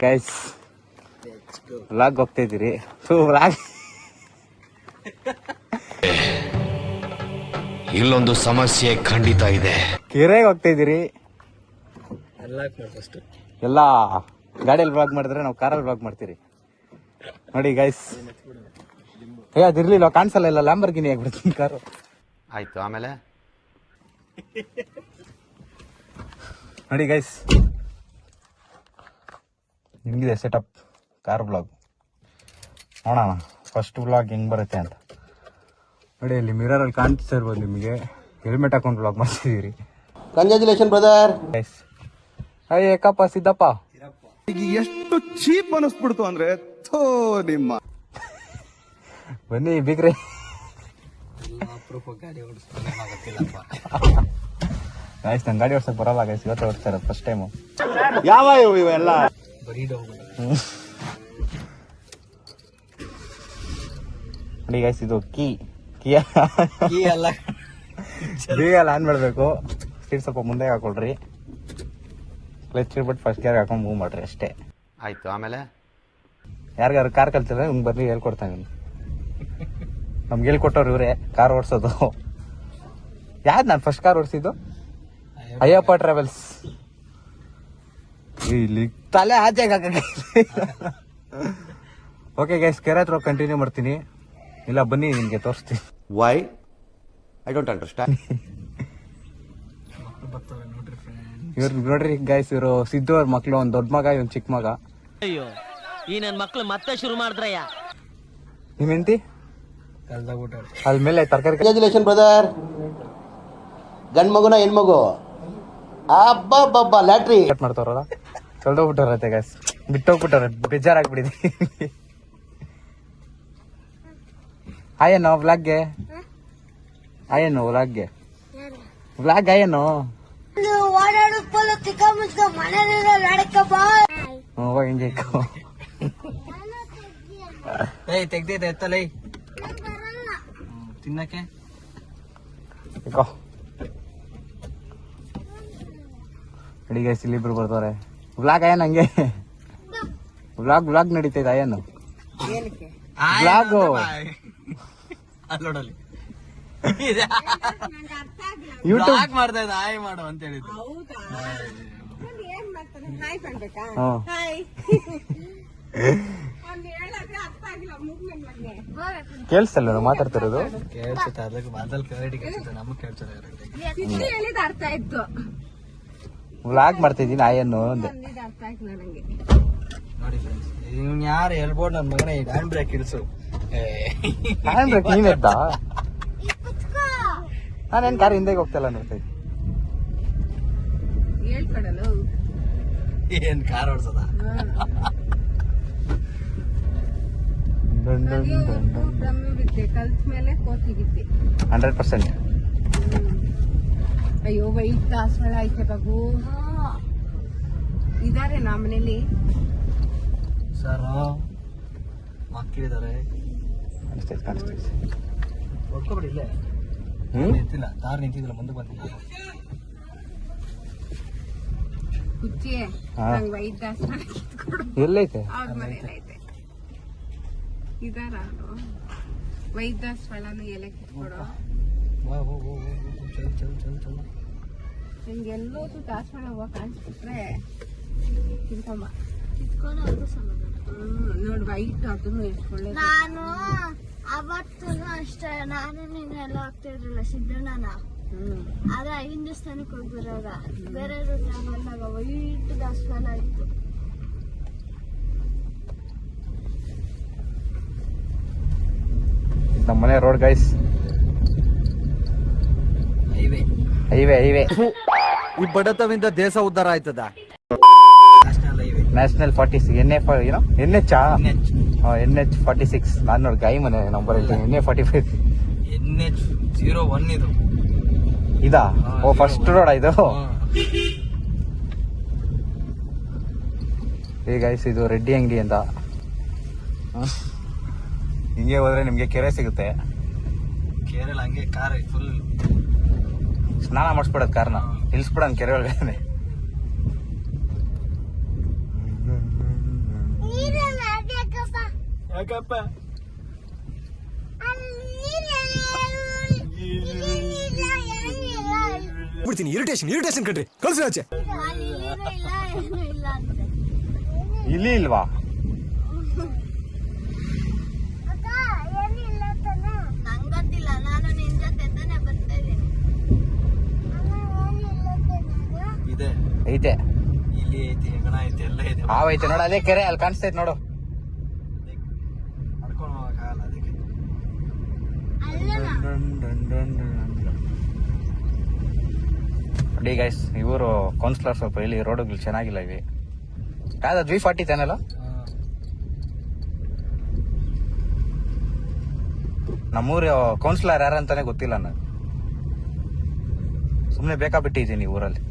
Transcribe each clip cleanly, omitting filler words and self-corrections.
Guys vlog ಹೋಗ್ತಾ ಇದ್ದೀರಿ. ಇಲ್ಲೊಂದು ಸಮಸ್ಯೆ ಖಂಡಿತ ಇದೆ. ಕೆರೆಗೆ ಹೋಗ್ತಾ ಇದ್ದೀರಿ. ಎಲ್ಲ ಗಾಡಿಯಲ್ಲಿ ವ್ಲಾಗ್ ಮಾಡಿದ್ರೆ ನಾವು ಕಾರಲ್ಲಿ ವ್ಲಾಗ್ ಮಾಡ್ತೀರಿ ನೋಡಿ ಗೈಸ್. ಅದಿರ್ಲಿಲ್ಲ ಕಾಣಿಸಲ್ಲ, ಇಲ್ಲ ಲ್ಯಾಂಬರ್ಗಿನಿ ಆಗ್ಬಿಡ್ತೀನಿ ಕಾರು. ಆಯ್ತು, ಆಮೇಲೆ ನೋಡಿ ಗೈಸ್ ನಿಮ್ಗಿದೆ ಸೆಟಪ್ ಕಾರ್ ಬ್ಲಾಗ್. ನೋಡೋಣ ಫಸ್ಟ್ ಬ್ಲಾಗ್ ಹೆಂಗ್ ಬರುತ್ತೆ ಅಂತ. ನೋಡಿ ಇಲ್ಲಿ ಮಿರರ್ ಅಲ್ಲಿ ಕಾಣಿಸ್ತಾ ಇರ್ಬೋದು ನಿಮಗೆ. ಹೆಲ್ಮೆಟ್ ಹಾಕೊಂಡು ಬ್ಲಾಗ್ ಮಾಡ್ತಿದ್ದೀರಿ. Congratulation brother. ಗೈಸ್ ಅಯ್ಯ ಏಕಪ್ಪ ಸಿದ್ದಪ್ಪ ಎಷ್ಟು ಚೀಪ್ ಅನಿಸ್ಬಿಡ್ತು ಅಂದ್ರೆ ನಿಮ್ಮ ಬನ್ನಿ ಬಿಗ್ರಿ. ಗೈಸ್ ನಂಗೆ ಗಾಡಿ ಓಡ್ಸಕ್ ಬರಲ್ಲ ಗೈಸ್, ಇವತ್ತು ಓಡಿಸ್ತಾ ಇರೋದು ಫಸ್ಟ್ ಟೈಮು. ಯಾವ ಇವೆಲ್ಲ ನೋಡಿ ಗೈಸ್ ಇದು ಕೀ ಎಲ್ಲ ಆನ್ ಮಾಡ್ಬೇಕು. ಸೀಟ್ ಸ್ವಲ್ಪ ಮುಂದೆ ಹಾಕೊಳ್ರಿ. ಕ್ಲಚ್ ಬಿಟ್ಟು ಫಸ್ಟ್ ಗೇರ್ ಹಾಕೊಂಡು ಮೂವ್ ಮಾಡ್ರಿ ಅಷ್ಟೇ. ಆಯ್ತು, ಆಮೇಲೆ ಯಾರಿಗಾರು ಕಾರ್ ಕಲ್ತಿದ್ರೆ ಹಿಂಗ್ ಬರ್ರಿ ಹೇಳ್ಕೊಡ್ತಾನೆ. ನಮ್ಗೆ ಹೇಳ್ಕೊಟ್ಟವ್ರು ಇವ್ರೆ ಕಾರ್ ಓಡಿಸೋದು. ಯಾವ್ದು ನಾನು ಫಸ್ಟ್ ಕಾರ್ ಓಡಿಸಿದ್ದು? ಅಯ್ಯಪ್ಪ ಟ್ರಾವೆಲ್ಸ್. ಇಲ್ಲಿ ತಲೆ ಆಚೆಗೆ ಓಕೆ ಗೈಸ್, ಕೆರೆ ಹತ್ರ ಕಂಟಿನ್ಯೂ ಮಾಡ್ತೀನಿ. ಇಲ್ಲ ಬನ್ನಿ ನಿಮ್ಗೆ ತೋರಿಸ್ತೀನಿ. Why I don't understand. ಇವ್ರು ನೋಡ್ರಿ ಗೈಸ್, ಇವರು ಸಿದ್ದು ಅವ್ರ ಮಕ್ಳು, ಒಂದ್ ದೊಡ್ಡ ಮಗ, ಒಂದ್ ಚಿಕ್ಕ ಮಗ. ಅಯ್ಯೋ ಈ ನನ್ ಮಕ್ಳು ಮತ್ತೆ ಶುರು ಮಾಡಿದ್ರಯ್ಯ. ನಿಮ್ ಹೆಂಡತಿ ಅಲ್ಲಿ ಮೇಲೆ ತರಕಾರಿ ಕಂಗ್ರಾಚುಲೇಷನ್ ಬ್ರದರ್. ಗಂಡ್ ಮಗುನ ಹೆಣ್ಮಗು ಅಬ್ಬಬ್ಬಬ್ಬ ಲ್ಯಾಟ್ರಿ ಕಟ್ ಮಾಡ್ತಾರಲ್ಲ, ತೊಳ್ದೋಗ್ಬಿಟ್ಟಾರತ್ತೆ ಗೈಸ್, ಬಿಟ್ಟೋಗ್ಬಿಟ್ಟಾರ, ಬೇಜಾರಾಗ್ಬಿಟ್ಟಿದೆ. ಆಯೇನೋ ವ್ಲಾಗ್ಗೆ, ಆಯೇನು ವ್ಲಾಗ್ಗೆ, ವ್ಲಾಗ್ ಆಯೇನು ಹಿಂಗೆ ತೆಗ್ದಿದೆ ಎತ್ತಲೈ ತಿನ್ನಕ್ಕೆ. ಅಡಿ ಗೈಸ್ ಇಲ್ಲಿ ಇಬ್ರು ಬರ್ತಾರೆ. ವ್ಲಾಗ್ ಆಯನ್ ಹಂಗೆ ವ್ಲಾಗ್ ನಡೀತೈತೆ. ಆಯನು ವ್ಲಾಗು ನೋಡಲಿ ಯೂಟ್ಯೂಬ್ ಮಾಡ್ತಾ ಇದ್ದ ಆಯ್ ಮಾಡು ಅಂತ ಹೇಳಿದ್ರು. ಕೇಳಿಸ್ತಲ್ಲ ನಾವು ಮಾತಾಡ್ತಿರೋದು? ಕೇಳಿಸುತ್ತೆ, ಅದಕ್ಕೆ ಮೊದಲು ಕ್ಲಾರಿಟಿ ಕೇಳಿಸುತ್ತೆ, ನಮಗೆ ಕೇಳ್ತಾರೆ. ವ್ಲಾಗ್ ಮಾಡ್ತಾ ಇದೀನಿ ಆಯನ್ನು ಅಂದೆ. ನೋಡಿ ಫ್ರೆಂಡ್ಸ್, ಇವ್ನು ಯಾರು ಹೇಳ್ಬೋದು ನನ್ನ ಮಗನ ಈಗ ಹ್ಯಾಂಡ್ ಬ್ರೇಕ್ ಇಳಿಸು. ಹ್ಯಾಂಡ್ ಬ್ರೇಕ್ ನೀನ್ ಎದ್ದ? ನಾನೇನ್ ಕಾರ್ ಹಿಂದೆ ಹೋಗ್ತಲ್ಲ ನೋಡ್ತಾ ಇದ್ದೆ. ಏನ್ ಕಾರ್ ಓಡಿಸೋದ? ಕಲ್ತ್ ಮೇಲೆ ಕೋತಿಗಿದ್ದೆ 100%. ಅಯ್ಯೋ ವೈಟ್ ದಾಸವಾಳ ಐತೆ ಬಾಬು. ಇದಾರೆ ನಾ ಮನೇಲಿ ಸರ್, ಮಕ್ಕಳಿದ್ದಾರೆ. ಕಾಣಿಸ್ತೈತೆ. ಹೊಡ್ಕೊಬಿಡಿ, ಇಲ್ಲೇ ನಿಂತಿಲ್ಲ, ಕಾರ್ ನಿಂತಿದ್ದಿಲ್ಲ, ಮುಂದೆ ಬಂದಿಲ್ಲ. ಕುಚ್ಚಿ ನಂಗೆ ವೈಟ್ ದಾಸವಾಳ ಕಿತ್ಕೊಡು. ಎಲ್ಲೈತೆ? ಅವ್ರ ಮನೇಲಿ ಐತೆ. ಇದಾರ ವೈಟ್ ದಾಸವಾಳನು ಎಲೆ ಕಿತ್ಕೊಡು. ನಿಮ್ಗೆ ಎಲ್ಲೋದು ದಾಸವಾಳ ಹೂವ ಕಾಣಿಸ್ಬಿಟ್ರೆ ತಿನ್ಕೊಂಬ. ನೋಡಿ ವೈಟ್ ಅದನ್ನು ಇಟ್ಕೊಳ್ಳಿ. ನಾನು ಅವತ್ತು ಅಷ್ಟೇ, ನಾನು ನೀನೆಲ್ಲ ಹೋಗ್ತಾ ಇದ್ರಲ್ಲ ಸಿದ್ದಣ್ಣನ, ಆದ್ರೆ ಹಿಂದೂಸ್ತಾನಕ್ಕೆ ಹೋಗ್ಬಿರೋದ ಬೇರೆ ಬಂದಾಗ ವೈಟ್ ದಾಸವಾಳ ಇತ್ತು. ನಮ್ಮನೆ ರೋಡ್ ಗೈಸ್, ಹೈವೇ ಈ ಬಡತವಿಂದ ದೇಶ ಉದ್ಧಾರ ಆಯ್ತದ. National 46 NH 46. ನಾನು ನೋಡಿ ಗಾಯಿ ಮನೆ ನಂಬರ್ ಹೇಳ್ತೀನಿ. NH 45 NH01 ಇದು ಇದಾ? ಓ ಫಸ್ಟ್ ರೋಡ್ ಇದು. ಈ ಗೈಸ್ ಇದು ರೆಡ್ಡಿ ಅಂಗಡಿ ಅಂತ. ಹಿಂಗೆ ಹೋದ್ರೆ ನಿಮ್ಗೆ ಕೆರೆ ಸಿಗುತ್ತೆ. ಕೇರಳ ಹಂಗೆ ಕಾರ್ ಫುಲ್ ಸ್ನಾನ ಮಾಡಿಸ್ಬಿಡೋದು ಕಾರ್ನ, ಇಳಿಸ್ಬಿಡೋಣ ಕೆರೆ ಒಳಗಡೆ. ಯಾಕಪ್ಪ ಬಿಡ್ತೀನಿ ಇರಿಟೇಷನ್ ಕಣ್ರಿ ಕಳ್ಸಿ ಆಚೆ. ಇಲ್ಲ ಅಂತೆ. ಇಲಿ ಇಲ್ವಾ? ನಂಗ್ ಗೊತ್ತಿಲ್ಲ, ನಾನು ನಿನ್ ಜೊತೆ ತಾನೇ ಬರ್ತಾ ಇದ್ದೀನಿ. ಇದೆ ಐತೆ, ಇಲ್ಲಿ ಐತಿ, ಹೆಗಣ ಐತಿ, ಎಲ್ಲ ಐತೆ. ಹಾವ್ ಐತೆ ನೋಡು, ಅದೇ ಕೆರೆ ಅಲ್ಲಿ ಕಾಣಿಸ್ತೈತೆ ನೋಡು. ನಡ್ಕೊಂಡು ಹೋಗಕ್ಕಾಗಲ್ಲ ಅದಕ್ಕೆ. ನೋಡಿ ಗೈಸ್, ಇವರು ಕೌನ್ಸಿಲರ್ ಸ್ವಲ್ಪ ಇಲ್ಲಿ ರೋಡ್ಗಳು ಚೆನ್ನಾಗಿಲ್ಲ ಇವೆ. ಯಾವ್ದು V40 ತಾನಲ್ಲ? ನಮ್ಮೂರು ಕೌನ್ಸಿಲರ್ ಯಾರಂತಾನೆ ಗೊತ್ತಿಲ್ಲ ನಾನು. ಸುಮ್ಮನೆ ಬೇಕಾಬಿಟ್ಟಿದ್ದೀನಿ ಊರಲ್ಲಿ.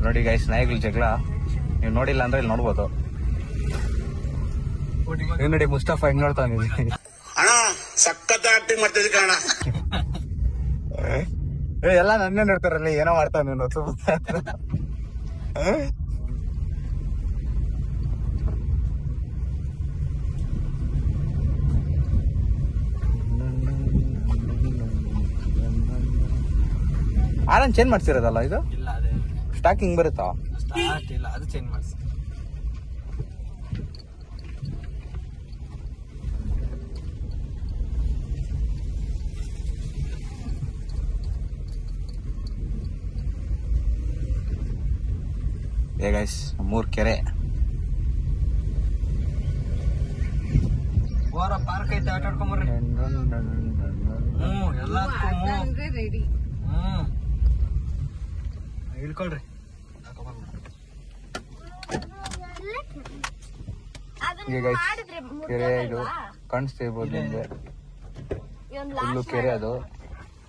ನೋಡಿ ಗೈಸ್, ನಾಯಿಗಳ ಜಗಳ ನೀವು ನೋಡಿಲ್ಲ ಅಂದ್ರೆ ಇಲ್ಲಿ ನೋಡ್ಬೋದು. ಇವ್ ನೋಡಿ ಮುಸ್ತಫಾ ಹೆಂಗ್ ನೋಡ್ತಾನೆ. ಎಲ್ಲ ನನ್ನೇ ನೋಡ್ತಾರಲ್ಲಿ, ಏನೋ ಮಾಡ್ತಾನೆ ಅನ್ನೋದು. ಆರನ್ ಚೇಂಜ್ ಮಾಡ್ತಿರೋದಲ್ಲ ಇದು? ಇಲ್ಲ ಅದೇ ಸ್ಟಾಕಿಂಗ್ ಬರುತ್ತಾ? ಸ್ಟಾರ್ಟ್ ಇಲ್ಲ, ಅದು ಚೇಂಜ್ ಮಾಡಿಸಿ. ಏ ಗೈಸ್, 3 ಕೆರೆ. ಹೋರ ಪಾರ್ಕ್ ಐತೆ, ಆಟ ಆಡ್ಕೊಂಬರ್ರಿ. ಎಲ್ಲದಕ್ಕೂ ರೆಡಿ. ಇಳ್ಕೊಳ್ರಿ. ಈಗ ಗೈಸ್, ಕೆರೆ ಇದು ಕಾಣಿಸ್ತಿರ್ಬೋದು ನಿಮ್ಗೆ, ಫುಲ್ಲು ಕೆರೆ ಅದು.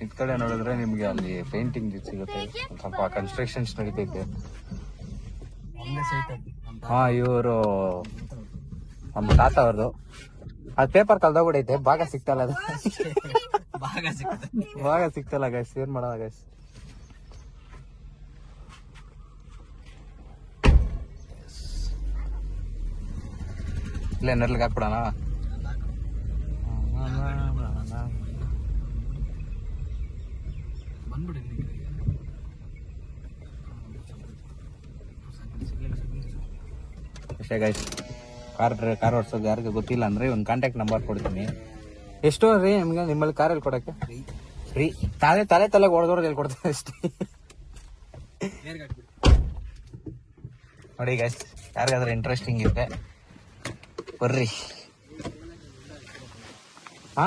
ಇದ್ ಕಡೆ ನೋಡಿದ್ರೆ ನಿಮ್ಗೆ ಅಲ್ಲಿ ಪೇಂಟಿಂಗ್ ಸಿಗುತ್ತೆ, ಸ್ವಲ್ಪ ಕನ್ಸ್ಟ್ರಕ್ಷನ್ಸ್ ನಡೀತೈತೆ. ಹಾ, ಇವರು ನಮ್ಮ ತಾತ ಅವ್ರದ್ದು. ಅದು ಪೇಪರ್ ಕಲ್ದೋಗ್ಬಿಡೈತೆ, ಭಾಗ ಸಿಗ್ತಲ್ಲ ಅದು. ಭಾಗ ಸಿಗ್ತಲ್ಲ ಗೈಸ್, ಏನ್ ಮಾಡೋದ ಗೈಸ್. ಇಲ್ಲೇ ನೆರ್ಲಿಗೆ ಹಾಕ್ಬಿಡೋಣ. ಬಂದ್ಬಿಡಿ. ಅಷ್ಟೇ ಗೈಸ್, ಕಾರ್ ಓಡಿಸೋದು ಯಾರಿಗೂ ಗೊತ್ತಿಲ್ಲ ಅಂದ್ರೆ ಒಂದು ಕಾಂಟ್ಯಾಕ್ಟ್ ನಂಬರ್ ಕೊಡ್ತೀನಿ. ಎಷ್ಟು ರೀ ನಿಮ್ಗೆ ನಿಮ್ಮಲ್ಲಿ ಕಾರಲ್ಲಿ ಕೊಡಕ್ಕೆ? ಫ್ರೀ. ತಲೆಗೆ ಹೊಡೆದವ್ರಿಗೆ ಹೇಳ್ಕೊಡ್ತೀನಿ ಅಷ್ಟೇ. ನೋಡಿ ಗೈಸ್, ಯಾರಿಗಾದ್ರೆ ಇಂಟ್ರೆಸ್ಟಿಂಗ್ ಇದೆ ಬರ್ರಿ. ಹಾ,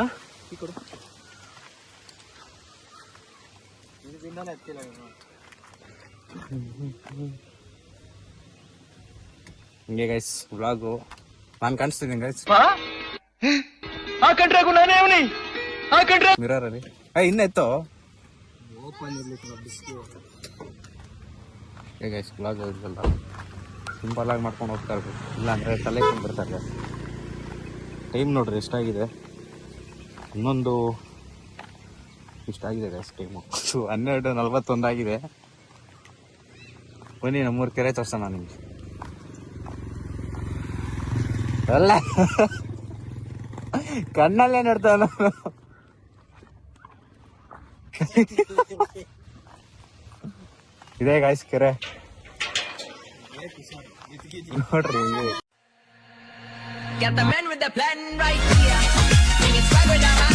ಹಿಂಗೆ ಗೈಸ್ ವ್ಲಾಗು ನಾನು ಕಾಣಿಸ್ತಿದ್ದೀನಿ ಗೈಸ್ ಮಿರರ್ ಅಲ್ಲಿ. ಇನ್ನೆತ್ತೋ ಗೈಸ್ ವ್ಲಾಗ್ ಇರಲ್ಲ, ಸಿಂಪಲ್ ಆಗಿ ಮಾಡ್ಕೊಂಡು ಹೋಗ್ತಾ ಇರ್ಬೇಕು, ಇಲ್ಲಾಂದ್ರೆ ತಲೆ ಕೊಂಡ್ಬಿಡ್ತಾರೆ. ಟೈಮ್ ನೋಡ್ರಿ ಎಷ್ಟಾಗಿದೆ, 11 ಇಷ್ಟಾಗಿದೆ ಗೈಸ್ ಟೈಮು. 12:41 ಆಗಿದೆ. ಬನ್ನಿ ನಮ್ಮೂರು ಕೆರೆ ತೋರ್ಸೋಣ ನಿಮ್ಗೆ. ಅಲ್ಲ ಕಣ್ಣಲ್ಲೇ ನೋಡ್ತಾವ ನಾನು. ಇದೇ ಗಾಯ್ಸ್ ಕೆರೆ ನೋಡ್ರಿ. Got the man with the plan right here. Bring it swag with the